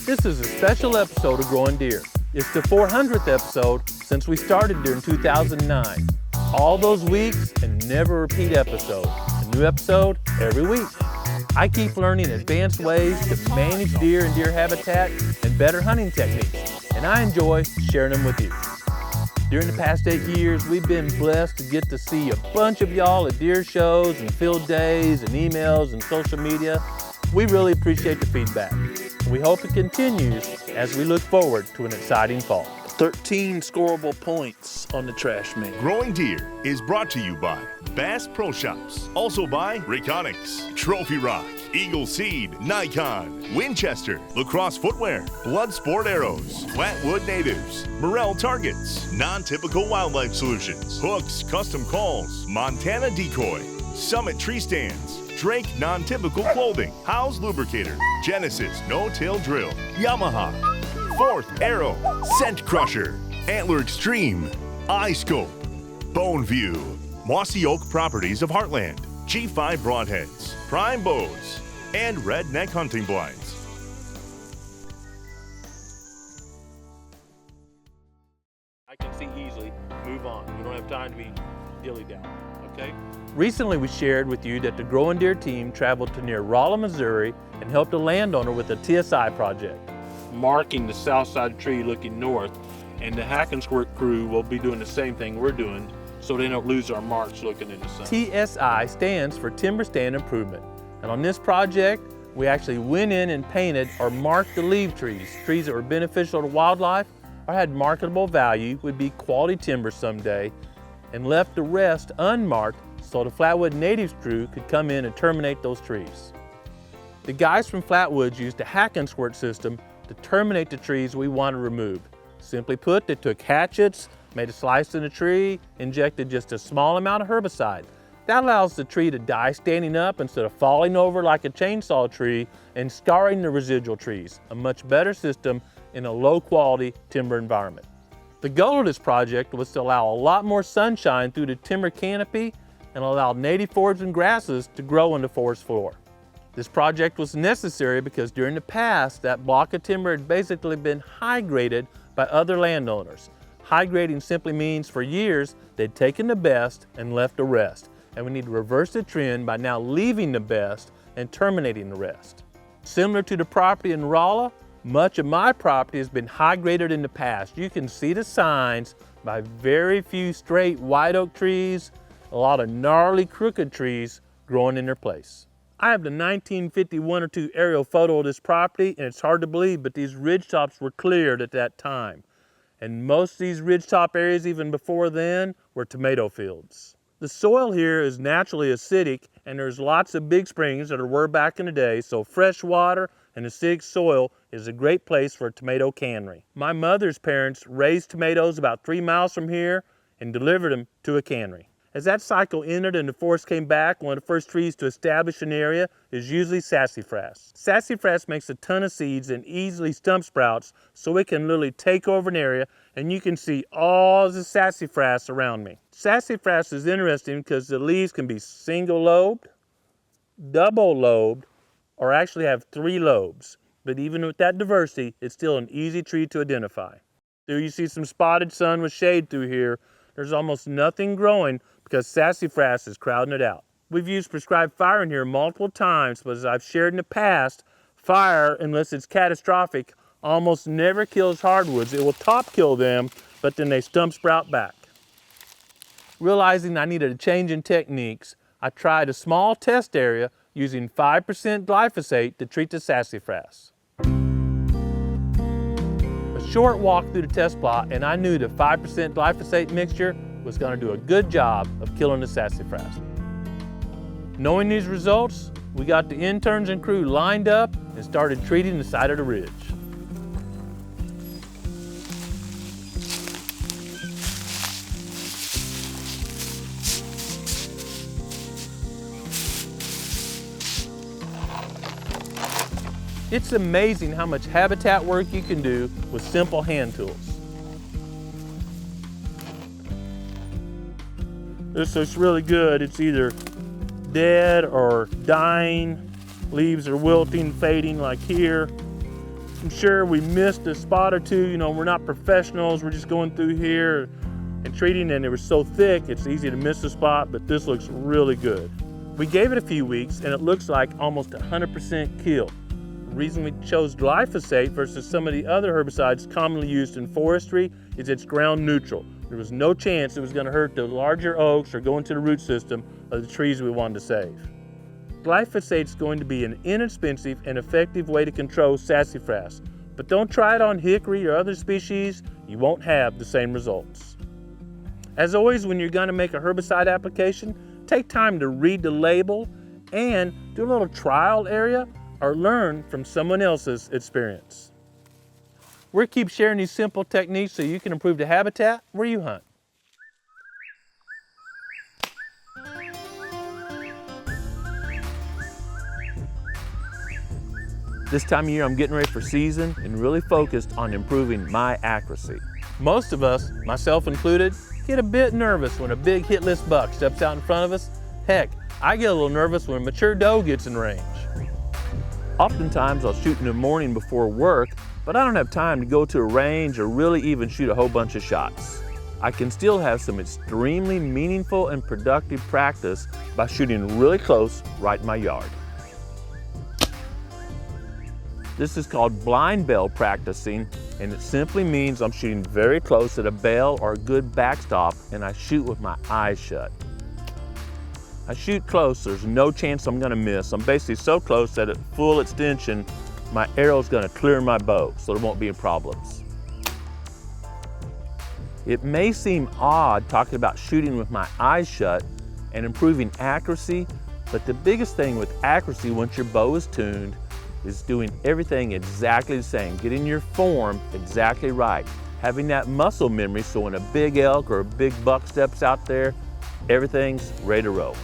This is a special episode of Growing Deer. It's the 400th episode since we started during 2009. All those weeks and never repeat episode. A new episode every week. I keep learning advanced ways to manage deer and deer habitat and better hunting techniques, and I enjoy sharing them with you. During the past 8 years, we've been blessed to get to see a bunch of y'all at deer shows and field days and emails and social media. We really appreciate the feedback. We hope it continues as we look forward to an exciting fall. 13 scorable points on the trash man. Growing Deer is brought to you by Bass Pro Shops, also by Rayconics, Trophy Rock, Eagle Seed, Nikon, Winchester, Lacrosse Footwear, Bloodsport Arrows, Flatwood Natives, Morel Targets, Non-Typical Wildlife Solutions, Hooks Custom Calls, Montana Decoy, Summit Tree Stands, Drake Non-Typical Clothing, Howes Lubricator, Genesis No-Till Drill, Yamaha, Fourth Arrow, Scent Crusher, Antler Extreme, iScope, Bone View, Mossy Oak Properties of Heartland, G5 Broadheads, Prime Bows, and Redneck Hunting Blinds. I can see easily, move on. We don't have time to be dilly-dally, okay? Recently we shared with you that the Growing Deer team traveled to near Rolla, Missouri and helped a landowner with a TSI project, marking the south side tree looking north, and the Hack and Squirt crew will be doing the same thing we're doing so they don't lose our marks looking in the sun. TSI stands for Timber Stand Improvement, and on this project we actually went in and painted or marked the leave trees that were beneficial to wildlife or had marketable value, would be quality timber someday, and left the rest unmarked so the Flatwood Natives crew could come in and terminate those trees. The guys from Flatwoods used a Hack and Squirt system to terminate the trees we wanted removed. Simply put, they took hatchets, made a slice in the tree, injected just a small amount of herbicide. That allows the tree to die standing up instead of falling over like a chainsaw tree and scarring the residual trees. A much better system in a low quality timber environment. The goal of this project was to allow a lot more sunshine through the timber canopy and allow native forbs and grasses to grow on the forest floor. This project was necessary because during the past, that block of timber had basically been high graded by other landowners. High grading simply means for years they'd taken the best and left the rest, and we need to reverse the trend by now leaving the best and terminating the rest. Similar to the property in Rolla, much of my property has been high graded in the past. You can see the signs by very few straight white oak trees, a lot of gnarly crooked trees growing in their place. I have the 1951 or 2 aerial photo of this property, and it's hard to believe, but these ridgetops were cleared at that time. And most of these ridgetop areas, even before then, were tomato fields. The soil here is naturally acidic, and there's lots of big springs that there were back in the day, so fresh water and acidic soil is a great place for a tomato cannery. My mother's parents raised tomatoes about 3 miles from here and delivered them to a cannery. As that cycle ended and the forest came back, one of the first trees to establish an area is usually sassafras. Sassafras makes a ton of seeds and easily stump sprouts, so it can literally take over an area, and you can see all the sassafras around me. Sassafras is interesting because the leaves can be single-lobed, double-lobed, or actually have 3 lobes. But even with that diversity, it's still an easy tree to identify. There you see some spotted sun with shade through here. There's almost nothing growing because sassafras is crowding it out. We've used prescribed fire in here multiple times, but as I've shared in the past, fire, unless it's catastrophic, almost never kills hardwoods. It will top kill them, but then they stump sprout back. Realizing I needed a change in techniques, I tried a small test area using 5% glyphosate to treat the sassafras. A short walk through the test plot, and I knew the 5% glyphosate mixture was going to do a good job of killing the sassafras. Knowing these results, we got the interns and crew lined up and started treating the side of the ridge. It's amazing how much habitat work you can do with simple hand tools. This looks really good. It's either dead or dying. Leaves are wilting, fading like here. I'm sure we missed a spot or two. You know, we're not professionals. We're just going through here and treating, and it was so thick, it's easy to miss a spot, but this looks really good. We gave it a few weeks, and it looks like almost 100% kill. The reason we chose glyphosate versus some of the other herbicides commonly used in forestry is it's ground neutral. There was no chance it was going to hurt the larger oaks or go into the root system of the trees we wanted to save. Glyphosate is going to be an inexpensive and effective way to control sassafras, but don't try it on hickory or other species. You won't have the same results. As always, when you're going to make a herbicide application, take time to read the label and do a little trial area or learn from someone else's experience. We'll keep sharing these simple techniques so you can improve the habitat where you hunt. This time of year, I'm getting ready for season and really focused on improving my accuracy. Most of us, myself included, get a bit nervous when a big hit list buck steps out in front of us. Heck, I get a little nervous when a mature doe gets in range. Oftentimes I'll shoot in the morning before work, but I don't have time to go to a range or really even shoot a whole bunch of shots. I can still have some extremely meaningful and productive practice by shooting really close right in my yard. This is called blind bell practicing, and it simply means I'm shooting very close at a bell or a good backstop, and I shoot with my eyes shut. I shoot close, there's no chance I'm gonna miss. I'm basically so close that at full extension, my arrow's gonna clear my bow, so there won't be any problems. It may seem odd talking about shooting with my eyes shut and improving accuracy, but the biggest thing with accuracy once your bow is tuned is doing everything exactly the same, getting your form exactly right, having that muscle memory so when a big elk or a big buck steps out there, everything's ready to roll.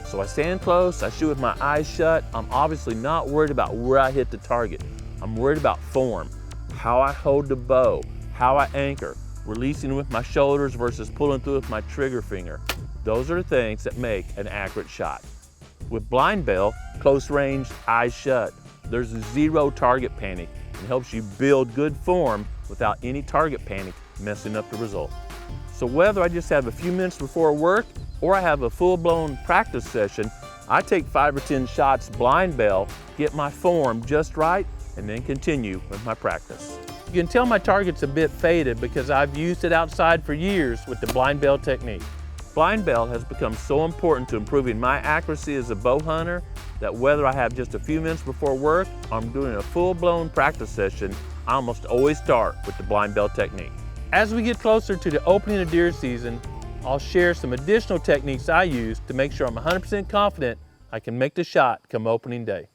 So I stand close, I shoot with my eyes shut. I'm obviously not worried about where I hit the target. I'm worried about form, how I hold the bow, how I anchor, releasing with my shoulders versus pulling through with my trigger finger. Those are the things that make an accurate shot. With blind bell, close range, eyes shut, there's zero target panic and helps you build good form without any target panic messing up the result. So whether I just have a few minutes before work or I have a full-blown practice session, I take 5 or 10 shots blind bell, get my form just right, and then continue with my practice. You can tell my target's a bit faded because I've used it outside for years with the blind bell technique. Blind bell has become so important to improving my accuracy as a bow hunter that whether I have just a few minutes before work or I'm doing a full-blown practice session, I almost always start with the blind bell technique. As we get closer to the opening of deer season, I'll share some additional techniques I use to make sure I'm 100% confident I can make the shot come opening day.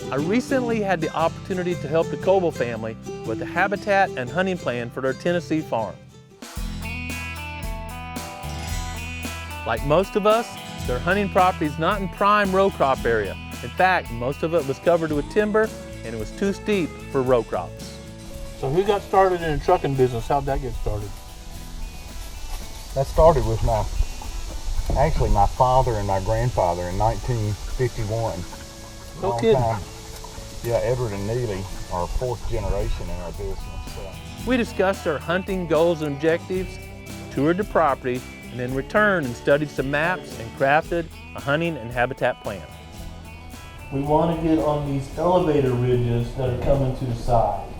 I recently had the opportunity to help the Coble family with a habitat and hunting plan for their Tennessee farm. Like most of us, their hunting property is not in prime row crop area. In fact, most of it was covered with timber and it was too steep for row crops. So who got started in the trucking business? How'd that get started? That started with my father and my grandfather in 1951. No kidding. Yeah, Edward and Neely are 4th generation in our business. We discussed our hunting goals and objectives, toured the property, and then returned and studied some maps and crafted a hunting and habitat plan. We want to get on these elevator ridges that are coming to the sides.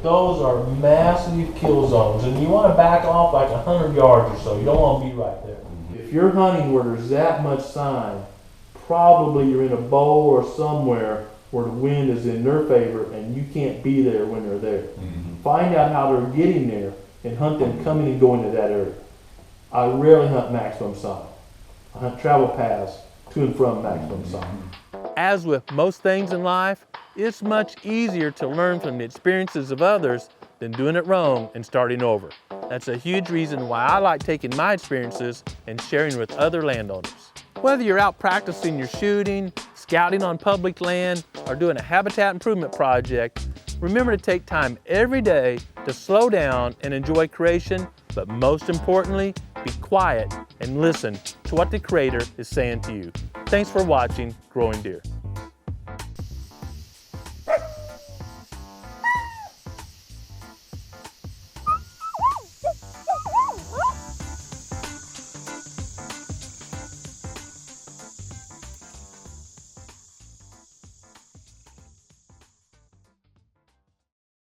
Those are massive kill zones, and you want to back off like 100 yards or so. You don't want to be right there. If you're hunting where there's that much sign, probably you're in a bowl or somewhere where the wind is in their favor and you can't be there when they're there. Find out how they're getting there and hunt them coming and going to that area. I rarely hunt maximum sign. I hunt travel paths to and from maximum sign. As with most things in life, it's much easier to learn from the experiences of others than doing it wrong and starting over. That's a huge reason why I like taking my experiences and sharing with other landowners. Whether you're out practicing your shooting, scouting on public land, or doing a habitat improvement project, remember to take time every day to slow down and enjoy creation, but most importantly, be quiet and listen to what the Creator is saying to you. Thanks for watching Growing Deer.